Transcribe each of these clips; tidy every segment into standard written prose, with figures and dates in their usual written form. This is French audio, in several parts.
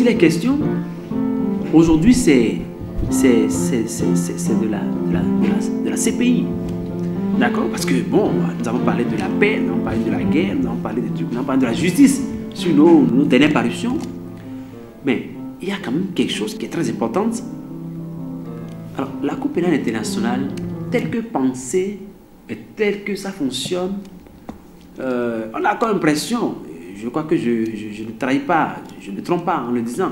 il est question, aujourd'hui, c'est de la CPI. D'accord? Parce que, bon, nous avons parlé de la paix, nous avons parlé de la guerre, nous avons parlé de la justice sur nos dernières parutions. Mais il y a quand même quelque chose qui est très important. Alors, la Cour pénale internationale, telle que pensée, et telle que ça fonctionne, on a encore l'impression, je crois que je ne trahis pas, je ne trompe pas en le disant,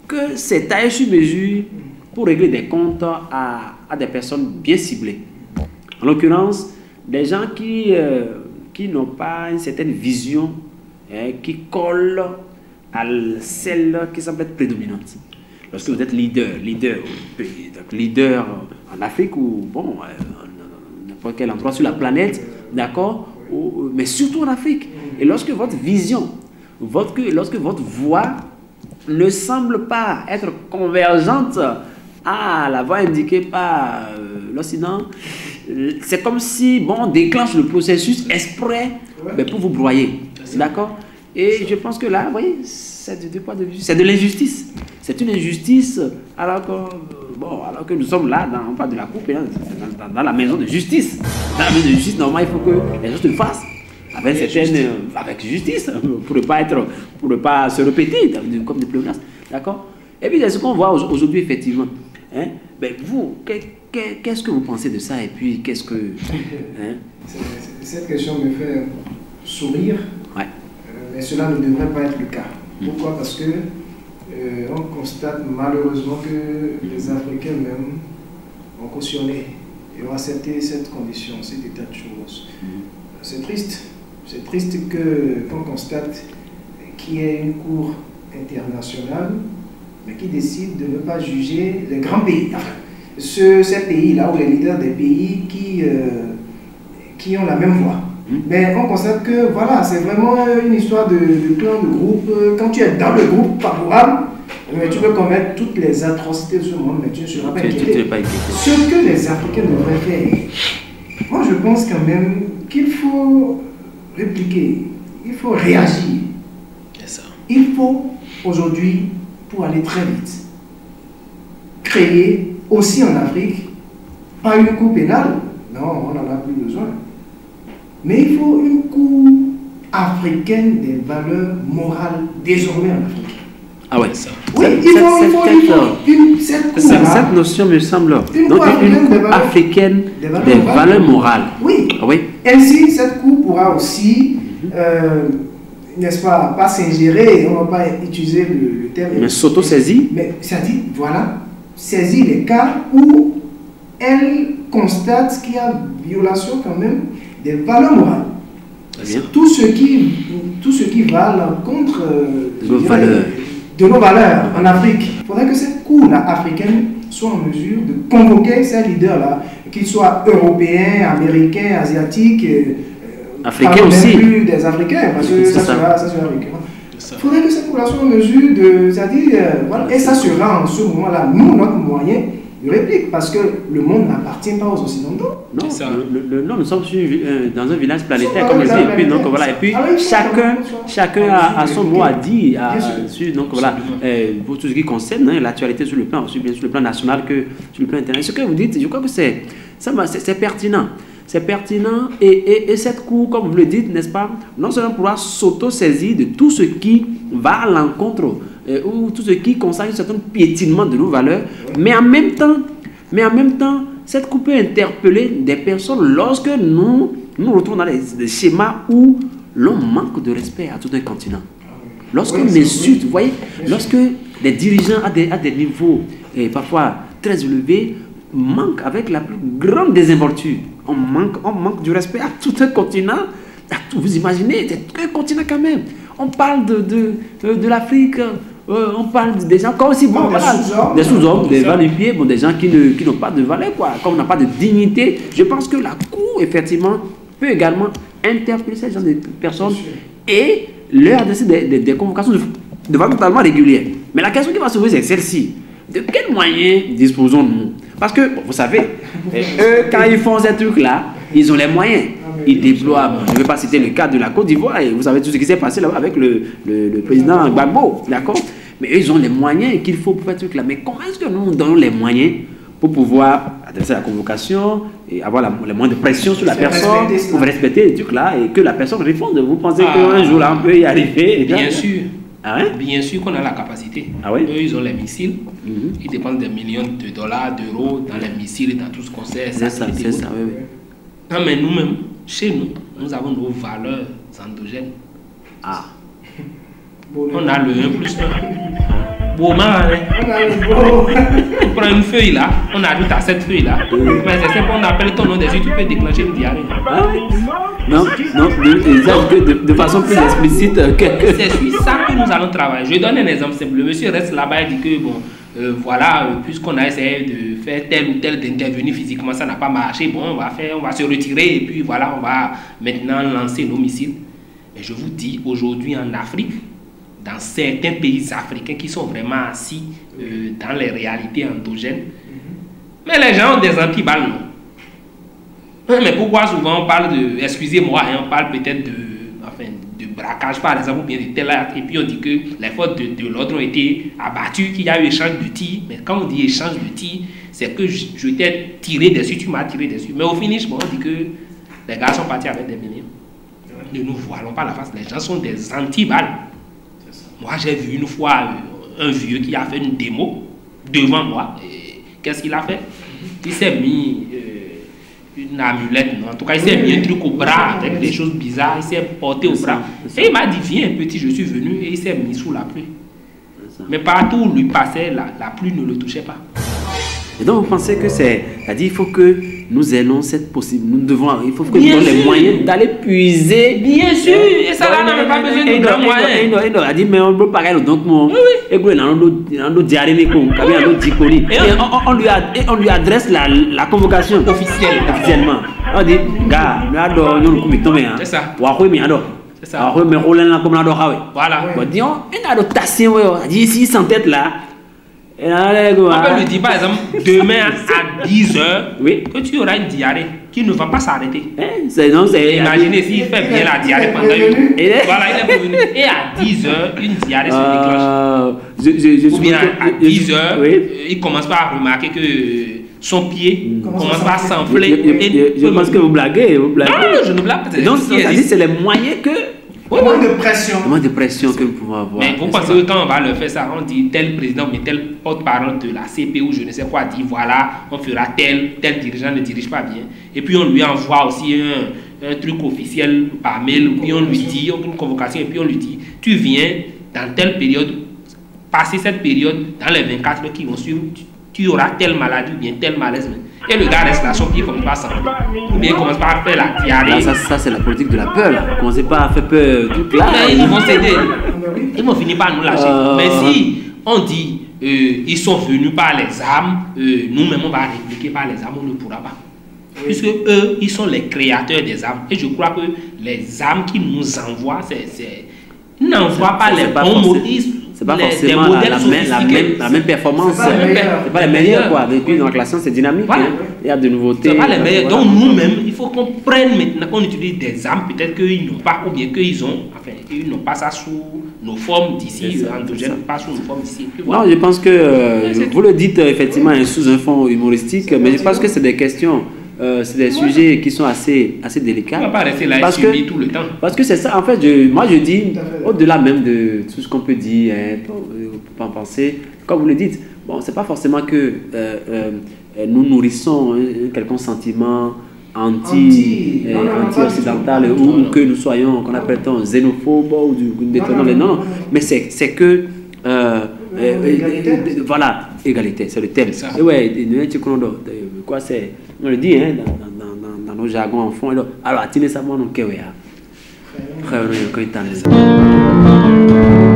que c'est taillé sur mesure pour régler des comptes à des personnes bien ciblées. En l'occurrence, des gens qui n'ont pas une certaine vision, qui colle à celle qui semble être prédominante. Lorsque vous êtes leader en Afrique ou bon, n'importe quel endroit sur la planète, d'accord, mais surtout en Afrique. Et lorsque votre vision, lorsque votre voix ne semble pas être convergente à la voie indiquée par l'Occident, c'est comme si, bon, on déclenche le processus exprès pour vous broyer. D'accord? Et je pense que là, vous voyez, c'est de deux poids, deux mesures. C'est de l'injustice. C'est une injustice alors que nous sommes là, on parle de la Cour pénale, dans la maison de justice. Dans la maison de justice, normalement, il faut que les gens se le fassent avec justice, pour ne pas se répéter comme des pléonasmes. D'accord? Et puis, c'est ce qu'on voit aujourd'hui, effectivement. Hein? Ben, vous, qu'est-ce que vous pensez de ça? Et puis, qu'est-ce que... Hein? Cette question me fait sourire, ouais. Mais cela ne devrait pas être le cas. Pourquoi? Parce que on constate malheureusement que les Africains même ont cautionné et ont accepté cette condition, cet état de choses. C'est triste. C'est triste qu'on constate qu'il y ait une cour internationale, mais qui décide de ne pas juger les grands pays. Enfin, ces pays-là, ou les leaders des pays qui ont la même voix. Mais on constate que voilà, c'est vraiment une histoire de clan, de groupe. Quand tu es dans le groupe favorable, tu peux commettre toutes les atrocités de ce monde, mais tu ne seras pas inquiété. Ce que les Africains devraient faire, moi je pense quand même qu'il faut répliquer, il faut réagir. Il faut aujourd'hui, pour aller très vite, créer aussi en Afrique, pas une cour pénale, non, on n'en a plus besoin. Mais il faut une cour africaine des valeurs morales désormais en Afrique. Ah ouais, ça. Oui, cette notion me semble. Une cour africaine des valeurs morales. Oui. Ah oui. Ainsi, cette cour pourra aussi, n'est-ce pas s'ingérer, on ne va pas utiliser le terme. Mais s'auto-saisir. Mais ça dit, voilà, saisir les cas où elle constate qu'il y a violation quand même des valeurs morales. Tout ce qui va à l'encontre de nos valeurs en Afrique. Il faudrait que cette cour-là africaine soit en mesure de convoquer ces leaders-là, qu'ils soient européens, américains, asiatiques, africains aussi. Plus des Africains, parce que ça sera récurrent. Il faudrait que cette cour-là soit en mesure de... C'est-à-dire, voilà, et ça sera en ce moment-là, nous, notre moyen de réplique, parce que le monde n'appartient pas aux Occidentaux. Non, non, nous sommes dans un village planétaire, comme je dis, et puis, donc, voilà, et puis chacun a son mot à dire sur, donc, voilà, pour tout ce qui concerne l'actualité sur le plan, aussi bien sur le plan national que sur le plan international. Ce que vous dites, je crois que c'est pertinent. C'est pertinent et cette cour, comme vous le dites, n'est-ce pas, non seulement pourra s'auto-saisir de tout ce qui va à l'encontre ou tout ce qui concerne un certain piétinement de nos valeurs, mais en même temps, cette cour peut interpeller des personnes lorsque nous retrouvons dans des schémas où l'on manque de respect à tout un continent. Lorsqu'on insulte, vous voyez, lorsque des dirigeants à des niveaux parfois très élevés manquent avec la plus grande désinvolture. On manque du respect à tout un continent. Vous imaginez, c'est un continent quand même. On parle de l'Afrique, on parle des gens comme si, bon, voilà, des sous-hommes, des va-les-pieds, bon, des gens qui n'ont pas de valeur, quoi, comme on n'a pas de dignité. Je pense que la Cour, effectivement, peut également interpeller ces gens de personnes et leur adresser des convocations de façon totalement régulière. Mais la question qui va se poser, c'est celle-ci. De quels moyens disposons-nous? Parce que, bon, vous savez, eux, quand ils font ces trucs-là, ils ont les moyens. Ils déploient, je ne vais pas citer le cas de la Côte d'Ivoire, et vous savez tout ce qui s'est passé là avec le président Gbagbo, d'accord? Mais eux, ils ont les moyens qu'il faut pour faire ce truc-là. Mais comment est-ce que nous donnons les moyens pour pouvoir adresser la convocation et avoir les moyens de pression sur la personne pour respecter les trucs là et que la personne réponde? Vous pensez qu'un jour là, on peut y arriver? Bien sûr. Ah ouais? Bien sûr qu'on a la capacité. Ah ouais? Eux, ils ont les missiles. Ils dépensent des millions de dollars, d'euros dans les missiles et dans tout ce qu'on sait. C'est ça, oui, oui. Non, mais nous-mêmes, chez nous, nous avons nos valeurs endogènes. Ah. On a le 1 plus 1. Bon, on prend une feuille là, on ajoute à cette feuille là. Mais c'est simple, on appelle ton nom dessus, tu peux déclencher une diarrhée. Ah oui? Non, de façon plus explicite que... C'est sur ça que nous allons travailler. Je donne un exemple simple. Le monsieur reste là-bas et dit que bon, voilà, puisqu'on a essayé de faire tel ou tel, d'intervenir physiquement, ça n'a pas marché. Bon, on va se retirer et puis voilà, on va maintenant lancer nos missiles. Mais je vous dis, aujourd'hui en Afrique, dans certains pays africains qui sont vraiment assis dans les réalités endogènes, mais les gens ont des antiballes, non? Mais pourquoi souvent on parle de, excusez-moi, on parle peut-être de braquage par exemple, ou bien de tel acte, et puis on dit que les forces de l'ordre ont été abattues, qu'il y a eu échange de tirs. Mais quand on dit échange de tirs, c'est que je t'ai tiré dessus, tu m'as tiré dessus. Mais au finish, bon, on dit que les gars sont partis avec des millions. Ne nous voilons pas la face, les gens sont des anti-balles. Moi, j'ai vu une fois un vieux qui a fait une démo devant moi. Qu'est-ce qu'il a fait? Il s'est mis une amulette, non? En tout cas, il s'est mis un truc au bras avec des choses bizarres. Il s'est porté au bras. Et il m'a dit, viens petit, je suis venu. Et il s'est mis sous la pluie. Mais partout où lui passait, la pluie ne le touchait pas. Et donc, vous pensez que c'est-à-dire, il faut que nous ayons cette possibilité, il faut que nous ayons les moyens d'aller puiser. Bien sûr, et ça là n'a pas besoin de grands moyens. Il a dit, mais on peut pas donc moi. Et on lui adresse la convocation officiellement. On dit, gars, c'est ça. C'est ça. Voilà. Disons, une adaptation, ici sans tête là. On peut lui dire par exemple demain à 10h que tu auras une diarrhée qui ne va pas s'arrêter. Imaginez s'il fait bien la diarrhée pendant une heure. Voilà, il est revenu. Et à 10h, une diarrhée se déclenche. Ou bien à 10h, il commence pas à remarquer que son pied commence pas à s'enfler. Je pense que vous blaguez. Non, je ne blague pas. Donc, c'est les moyens que... Moins de pression. Moins de pression que nous pouvons avoir. Mais vous pensez que quand on va le faire ça, on dit tel président ou tel porte-parole de la CPU, je ne sais quoi, dit voilà, on fera tel dirigeant ne dirige pas bien. Et puis on lui envoie aussi un truc officiel par mail, puis on lui dit, une convocation, et puis on lui dit, tu viens dans telle période, passer cette période, dans les 24 heures qui vont suivre, tu auras telle maladie ou bien tel malaise. Et le gars reste là, son pied commence pas à s'enfler. Ou bien il commence pas à faire la diarrhée. Ça c'est la politique de la peur. Là. Commencez pas à faire peur. Mais ils vont céder. Ils vont finir par nous lâcher. Mais si on dit ils sont venus par les armes, nous-mêmes on va répliquer par les armes, on ne pourra pas. Puisque eux, ils sont les créateurs des armes. Et je crois que les armes qu'ils nous envoient, ils n'envoient pas les bons motifs. C'est pas forcément la même performance. C'est pas les meilleurs quoi. Et puis dans la science c'est dynamique. Voilà. Il y a de nouveautés. C'est pas les meilleurs. Donc nous-mêmes, il faut qu'on prenne maintenant qu'on utilise des armes, peut-être qu'ils n'ont pas, ou bien qu'ils ont, enfin, ils n'ont pas ça sous nos formes d'ici, endogènes, pas sous nos formes d'ici. Non, je pense que vous le dites effectivement sous un fond humoristique, mais je pense que c'est des questions. C'est des sujets qui sont assez délicats. On ne va pas rester là et subir tout le temps. Parce que c'est ça, en fait, moi je dis, au-delà même de tout ce qu'on peut dire, on peut en penser, comme vous le dites, bon, c'est pas forcément que nous nourrissons un quelconque sentiment anti-occidental ou que nous soyons, qu'on appelle xénophobes ou détonnant les noms, mais c'est que voilà, égalité, c'est le thème. Et ouais, quoi c'est, on le dit hein, dans nos jargons en fond. Alors, attendez ça, moi, non, qu'est-ce que